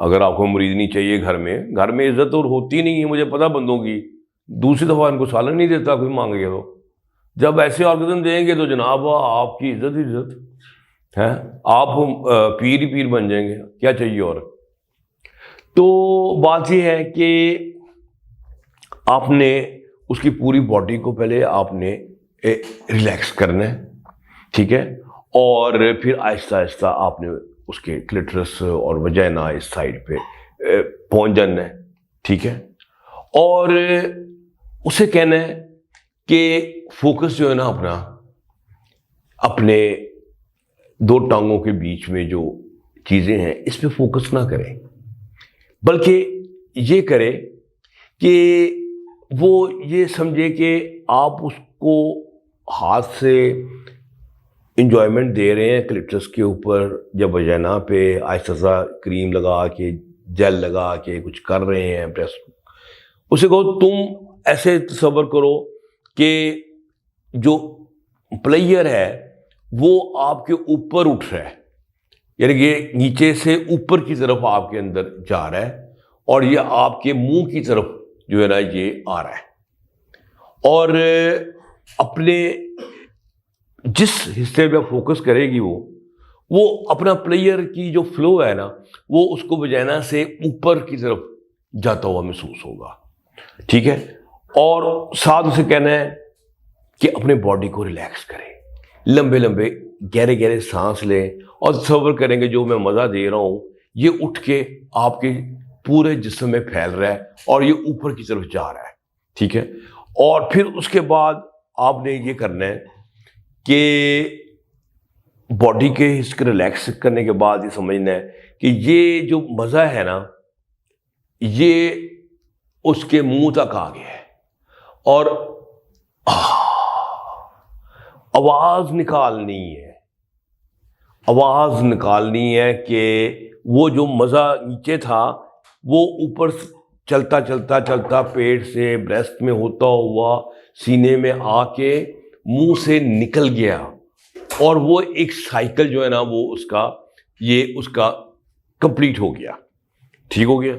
اگر آپ کو مریض نہیں چاہیے گھر میں عزت اور ہوتی نہیں ہے، مجھے پتہ بندوں کی، دوسری دفعہ ان کو سالن نہیں دیتا کوئی مانگے تو، جب ایسے آرگن دیں گے تو جناب آپ کی عزت ہے، آپ پیر ہی پیر بن جائیں گے، کیا چاہیے اور۔ تو بات یہ ہے کہ آپ نے اس کی پوری باڈی کو پہلے آپ نے ریلیکس کرنا ہے، ٹھیک ہے، اور پھر آہستہ آہستہ آپ نے اس کے کلیٹرس اور وجائنا اس سائڈ پہ پہنچ جانا ہے، ٹھیک ہے، اور اسے کہنا ہے کہ فوکس جو ہے نا اپنے دو ٹانگوں کے بیچ میں جو چیزیں ہیں اس پہ فوکس نہ کریں، بلکہ یہ کرے کہ وہ یہ سمجھے کہ آپ اس کو ہاتھ سے انجوائمنٹ دے رہے ہیں کلیٹرس کے اوپر یا وجائنا پہ، آہستہ سا کریم لگا کے جیل لگا کے کچھ کر رہے ہیں پریس۔ اسے کہو تم ایسے تصور کرو کہ جو پلیئر ہے وہ آپ کے اوپر اٹھ رہا ہے، یعنی کہ نیچے سے اوپر کی طرف آپ کے اندر جا رہا ہے اور یہ آپ کے منہ کی طرف جو ہے نا یہ آ رہا ہے، اور اپنے جس حصے پہ فوکس کرے گی وہ اپنا پلیئر کی جو فلو ہے نا وہ اس کو وجائنا سے اوپر کی طرف جاتا ہوا محسوس ہوگا، ٹھیک ہے، اور ساتھ اسے کہنا ہے کہ اپنے باڈی کو ریلیکس کریں، لمبے لمبے گہرے گہرے سانس لیں اور تصور کریں گے جو میں مزہ دے رہا ہوں یہ اٹھ کے آپ کے پورے جسم میں پھیل رہا ہے اور یہ اوپر کی طرف جا رہا ہے، ٹھیک ہے، اور پھر اس کے بعد آپ نے یہ کرنا ہے کہ باڈی کے اس کے ریلیکس کرنے کے بعد یہ سمجھنا ہے کہ یہ جو مزہ ہے نا یہ اس کے منہ تک آ گیا ہے، اور آواز نکالنی ہے کہ وہ جو مزہ نیچے تھا وہ اوپر چلتا چلتا چلتا پیٹ سے بریسٹ میں ہوتا ہوا سینے میں آ کے منہ سے نکل گیا، اور وہ ایک سائیکل جو ہے نا وہ اس کا کمپلیٹ ہو گیا، ٹھیک ہو گیا۔